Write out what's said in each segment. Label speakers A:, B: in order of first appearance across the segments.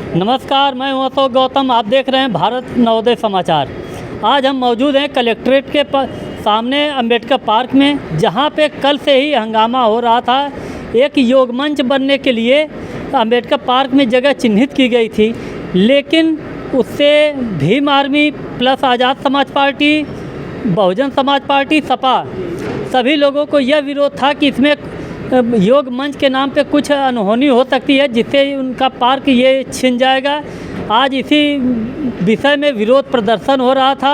A: नमस्कार, मैं हूं अशोक गौतम। आप देख रहे हैं भारत नवोदय समाचार। आज हम मौजूद हैं कलेक्ट्रेट के सामने अंबेडकर पार्क में, जहां पे कल से ही हंगामा हो रहा था। एक योग मंच बनने के लिए अंबेडकर पार्क में जगह चिन्हित की गई थी, लेकिन उससे भीम आर्मी प्लस आज़ाद समाज पार्टी, बहुजन समाज पार्टी, सपा सभी लोगों को यह विरोध था कि इसमें योग मंच के नाम पे कुछ अनहोनी हो सकती है, जिससे उनका पार्क ये छिन जाएगा। आज इसी विषय में विरोध प्रदर्शन हो रहा था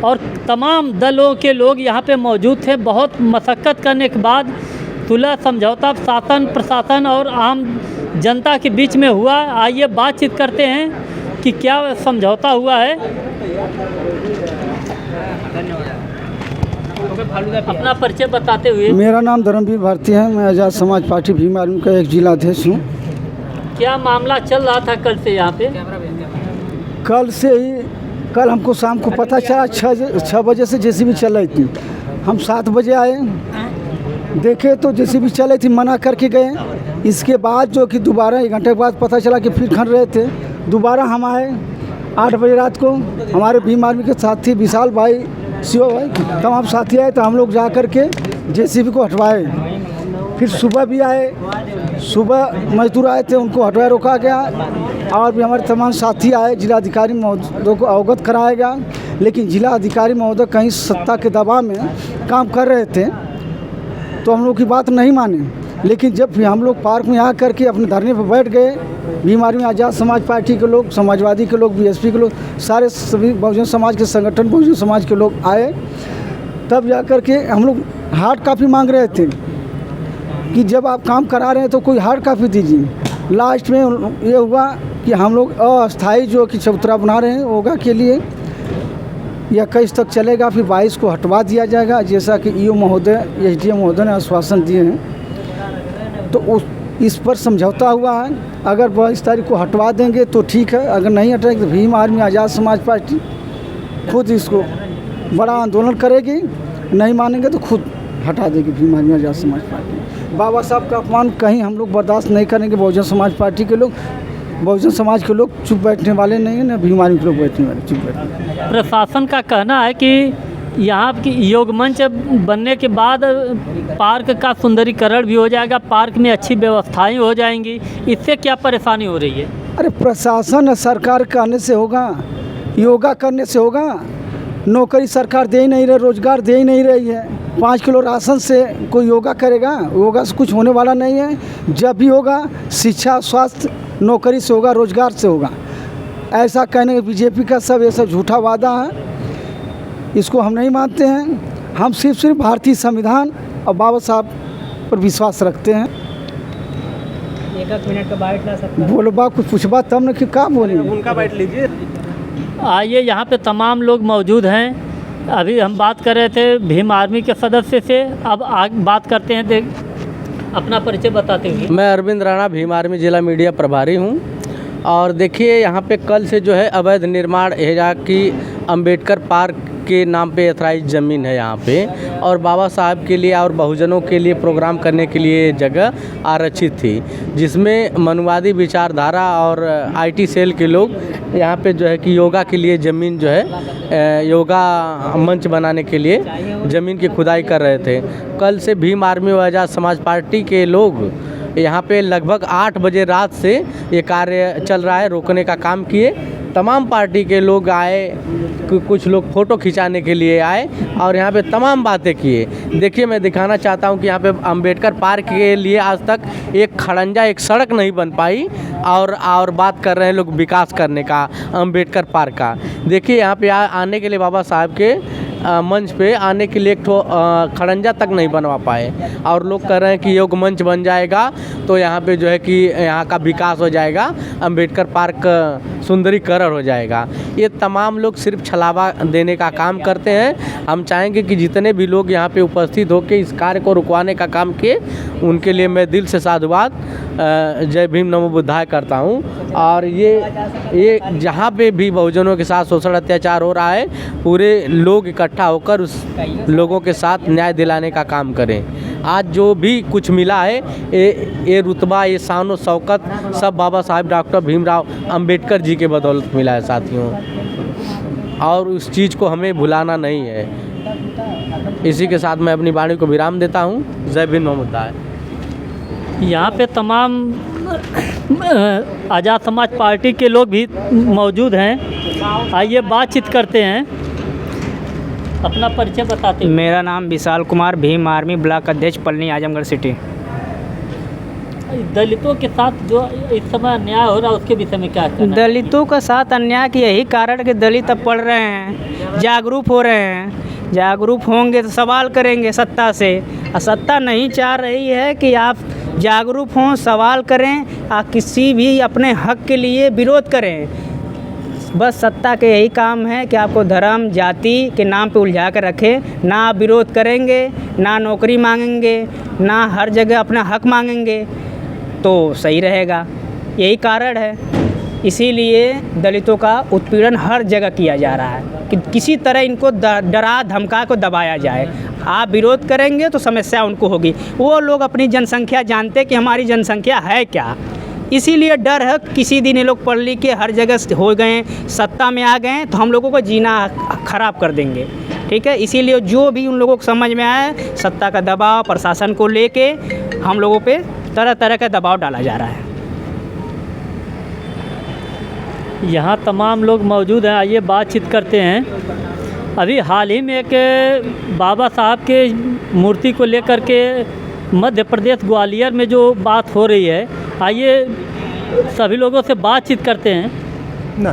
A: और तमाम दलों के लोग यहाँ पे मौजूद थे। बहुत मशक्क़त करने के बाद सुलह समझौता शासन, प्रशासन और आम जनता के बीच में हुआ। आइए बातचीत करते हैं कि क्या समझौता हुआ है। अपना परिचय बताते हुए।
B: मेरा नाम धर्मवीर भारती है। मैं आज़ाद समाज पार्टी भीम आर्मी का एक जिला अध्यक्ष हूँ।
A: क्या मामला चल रहा था कल से यहाँ पे?
B: कल हमको शाम को पता चला 6 बजे से जेसीबी चल रही थी। हम 7 बजे आए, देखे तो जेसीबी चल रही थी, मना करके गए। इसके बाद जो कि दोबारा 1 घंटे के बाद पता चला कि फिर खन रहे थे। दोबारा हम आए 8 बजे रात को। हमारे भीम आर्मी के साथी विशाल भाई, शिव भाई, तमाम साथी आए, तो हम लोग जा कर के जेसीबी को हटवाए। फिर सुबह भी आए, सुबह मजदूर आए थे, उनको हटवाए, रोका गया। और भी हमारे तमाम साथी आए, जिलाधिकारी महोदय को अवगत कराया गया। लेकिन जिला अधिकारी महोदय कहीं सत्ता के दबाव में काम कर रहे थे, तो हम लोग की बात नहीं माने। लेकिन जब भी हम लोग पार्क में आ करके अपने धरने पर बैठ गए, भीम आर्मी आज़ाद समाज पार्टी के लोग, समाजवादी के लोग, बीएसपी के लोग, सारे सभी बहुजन समाज के संगठन, बहुजन समाज के लोग आए। तब जा कर के हम लोग हार्ड कॉपी मांग रहे थे कि जब आप काम करा रहे हैं तो कोई हार्ड कॉपी दीजिए। लास्ट में ये हुआ कि हम लोग अस्थायी जो कि चबूतरा बना रहे हैं योगा के लिए, यह 21 तक चलेगा, फिर 22 को हटवा दिया जाएगा, जैसा कि ईओ महोदय, एसडीएम महोदय ने आश्वासन दिए हैं। तो इस पर समझौता हुआ है। अगर 22 तारीख को हटवा देंगे तो ठीक है, अगर नहीं हटाएंगे तो भीम आर्मी आज़ाद समाज पार्टी खुद इसको बड़ा आंदोलन करेगी। नहीं मानेंगे तो खुद हटा देगी भीम आर्मी आज़ाद समाज पार्टी। बाबा साहब का अपमान कहीं हम लोग बर्दाश्त नहीं करेंगे। बहुजन समाज पार्टी के लोग, बहुजन समाज के लोग चुप बैठने वाले नहीं हैं, ना भीम आर्मी के लोग बैठने वाले चुप बैठने।
A: प्रशासन का कहना है कि यहाँ की योग मंच बनने के बाद पार्क का सुंदरीकरण भी हो जाएगा, पार्क में अच्छी व्यवस्थाएं हो जाएंगी। इससे क्या परेशानी हो रही है?
B: अरे प्रशासन सरकार कहने से होगा, योगा करने से होगा? नौकरी सरकार दे ही नहीं रही, रोजगार दे ही नहीं रही है। 5 किलो राशन से कोई योगा करेगा? योगा से कुछ होने वाला नहीं है। जब भी होगा शिक्षा, स्वास्थ्य, नौकरी से होगा, रोजगार से होगा। ऐसा कहने का बीजेपी का सब ये सब झूठा वादा है, इसको हम नहीं मानते हैं। हम सिर्फ भारतीय संविधान और बाबा साहब पर विश्वास रखते हैं।
A: एक मिनट का बाइट ला सकते हैं?
B: बोलो बाप, कुछ पूछबा तब न कि क्या बोलेंगे।
A: उनका बाइट लीजिए। आइए, यहाँ पे तमाम लोग मौजूद हैं। अभी हम बात कर रहे थे भीम आर्मी के सदस्य से, अब आगे बात करते हैं। अपना परिचय बताते हुए।
C: मैं अरविंद राणा, भीम आर्मी जिला मीडिया प्रभारी हूँ। और देखिए, यहाँ पे कल से जो है अवैध निर्माण है कि अंबेडकर पार्क के नाम पे एथराइज ज़मीन है यहाँ पे, और बाबा साहब के लिए और बहुजनों के लिए प्रोग्राम करने के लिए जगह आरक्षित थी, जिसमें मनुवादी विचारधारा और आईटी सेल के लोग यहाँ पे जो है कि योगा के लिए ज़मीन जो है, योगा मंच बनाने के लिए ज़मीन की खुदाई कर रहे थे। कल से भीम आर्मी व आज़ाद समाज पार्टी के लोग यहाँ पे लगभग 8 बजे रात से ये कार्य चल रहा है, रोकने का काम किए। तमाम पार्टी के लोग आए, कुछ लोग फ़ोटो खिंचाने के लिए आए और यहाँ पे तमाम बातें किए। देखिए, मैं दिखाना चाहता हूँ कि यहाँ पे अंबेडकर पार्क के लिए आज तक एक खड़ंजा, एक सड़क नहीं बन पाई, और बात कर रहे हैं लोग विकास करने का अंबेडकर पार्क का। देखिए, यहाँ पे आने के लिए बाबा साहब के मंच पे आने के लिए एक खड़ंजा तक नहीं बनवा पाए, और लोग कह रहे हैं कि योग मंच बन जाएगा तो यहाँ पे जो है कि यहाँ का विकास हो जाएगा, अंबेडकर पार्क सुंदरीकरण हो जाएगा। ये तमाम लोग सिर्फ छलावा देने का काम करते हैं। हम चाहेंगे कि जितने भी लोग यहाँ पे उपस्थित होकर इस कार्य को रुकवाने का काम किए, उनके लिए मैं दिल से साधुवाद, जय भीम नमो बुद्धाय करता हूँ। और ये जहाँ पे भी बहुजनों के साथ शोषण अत्याचार हो रहा है, पूरे लोग इकट्ठा होकर उस लोगों के साथ न्याय दिलाने का काम करें। आज जो भी कुछ मिला है ये रुतबा, ये शान व शौकत सब बाबा साहब डॉक्टर भीमराव अंबेडकर जी के बदौलत मिला है साथियों, और उस चीज़ को हमें भुलाना नहीं है। इसी के साथ मैं अपनी वाणी को विराम देता हूँ। जय भीम नमोबुद्धाय।
A: यहाँ पे तमाम आज़ाद समाज पार्टी के लोग भी मौजूद हैं। आइए बातचीत करते हैं, अपना परिचय बताते हैं।
D: मेरा नाम विशाल कुमार, भीम आर्मी ब्लॉक अध्यक्ष, पलनी, आजमगढ़ सिटी।
A: दलितों के साथ जो इस समय अन्याय हो रहा है उसके विषय में क्या कहना है?
D: दलितों के साथ अन्याय की यही कारण कि दलित अब पढ़ रहे हैं, जागरूक हो रहे हैं। जागरूक होंगे तो सवाल करेंगे सत्ता से, और सत्ता नहीं चाह रही है कि आप जागरूक हों, सवाल करें, किसी भी अपने हक के लिए विरोध करें। बस सत्ता के यही काम है कि आपको धर्म जाति के नाम पे उलझा कर रखें। ना आप विरोध करेंगे, ना नौकरी मांगेंगे, ना हर जगह अपना हक मांगेंगे तो सही रहेगा। यही कारण है, इसीलिए दलितों का उत्पीड़न हर जगह किया जा रहा है कि किसी तरह इनको डरा धमका को दबाया जाए। आप विरोध करेंगे तो समस्या उनको होगी। वो लोग अपनी जनसंख्या जानते कि हमारी जनसंख्या है क्या, इसीलिए डर है। किसी दिन ये लोग पढ़ लिख के हर जगह हो गए, सत्ता में आ गए तो हम लोगों को जीना खराब कर देंगे। ठीक है, इसीलिए जो भी उन लोगों को समझ में आए, सत्ता का दबाव प्रशासन को लेके हम लोगों पे तरह तरह का दबाव डाला जा रहा है।
A: यहाँ तमाम लोग मौजूद हैं, आइए बातचीत करते हैं। अभी हाल ही में एक बाबा साहब के मूर्ति को लेकर के मध्य प्रदेश ग्वालियर में जो बात हो रही है, आइए सभी लोगों से बातचीत करते हैं ना।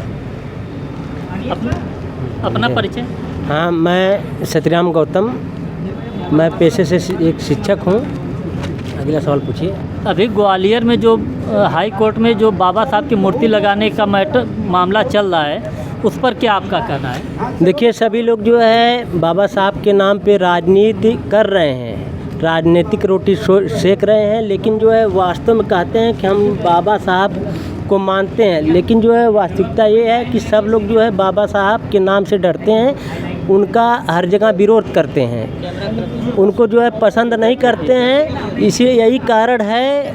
A: अपना परिचय।
E: हाँ, मैं सत्यराम गौतम, मैं पेशे से एक शिक्षक हूँ। अगला सवाल पूछिए।
A: अभी ग्वालियर में जो हाई कोर्ट में जो बाबा साहब की मूर्ति लगाने का मामला चल रहा है, उस पर क्या आपका कहना है?
E: देखिए, सभी लोग जो है बाबा साहब के नाम पे राजनीति कर रहे हैं, राजनीतिक रोटी सेक रहे हैं, लेकिन जो है वास्तव में कहते हैं कि हम बाबा साहब को मानते हैं, लेकिन जो है वास्तविकता ये है कि सब लोग जो है बाबा साहब के नाम से डरते हैं, उनका हर जगह विरोध करते हैं, उनको जो है पसंद नहीं करते हैं। इसी यही कारण है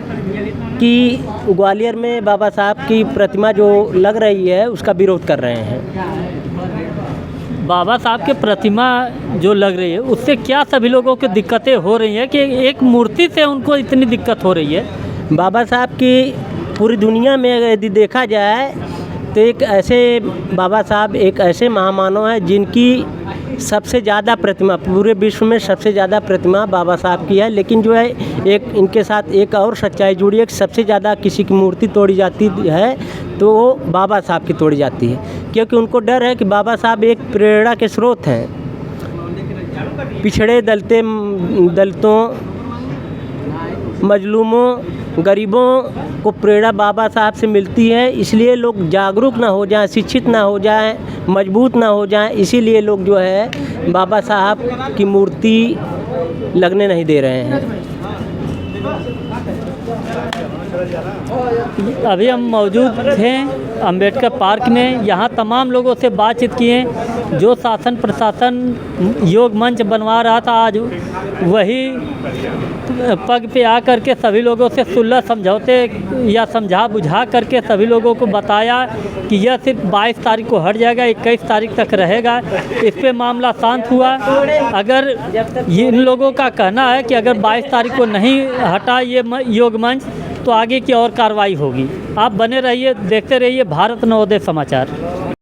E: कि ग्वालियर में बाबा साहब की प्रतिमा जो लग रही है उसका विरोध कर रहे हैं।
A: बाबा साहब की प्रतिमा जो लग रही है उससे क्या सभी लोगों को दिक्कतें हो रही हैं कि एक मूर्ति से उनको इतनी दिक्कत हो रही है?
E: बाबा साहब की पूरी दुनिया में यदि देखा जाए तो एक ऐसे बाबा साहब एक ऐसे महामानव हैं जिनकी सबसे ज़्यादा प्रतिमा पूरे विश्व में सबसे ज़्यादा प्रतिमा बाबा साहब की है। लेकिन जो है एक इनके साथ एक और सच्चाई जुड़ी है कि सबसे ज़्यादा किसी की मूर्ति तोड़ी जाती है तो वो बाबा साहब की तोड़ी जाती है, क्योंकि उनको डर है कि बाबा साहब एक प्रेरणा के स्रोत हैं। पिछड़े दलितों, मजलूमों, गरीबों को प्रेरणा बाबा साहब से मिलती है। इसलिए लोग जागरूक ना हो जाएं, शिक्षित ना हो जाएं, मजबूत ना हो जाएं, इसीलिए लोग जो है बाबा साहब की मूर्ति लगने नहीं दे रहे हैं।
A: अभी हम मौजूद थे अंबेडकर पार्क में, यहाँ तमाम लोगों से बातचीत किए। जो शासन प्रशासन योग मंच बनवा रहा था, आज वही पग पे आकर के सभी लोगों से सुलह समझौते या समझा बुझा करके सभी लोगों को बताया कि यह सिर्फ 22 तारीख को हट जाएगा, 21 तारीख तक रहेगा। इस पे मामला शांत हुआ। अगर इन लोगों का कहना है कि अगर 22 तारीख को नहीं हटा ये योग मंच तो आगे की और कार्रवाई होगी। आप बने रहिए, देखते रहिए भारत नवोदय समाचार।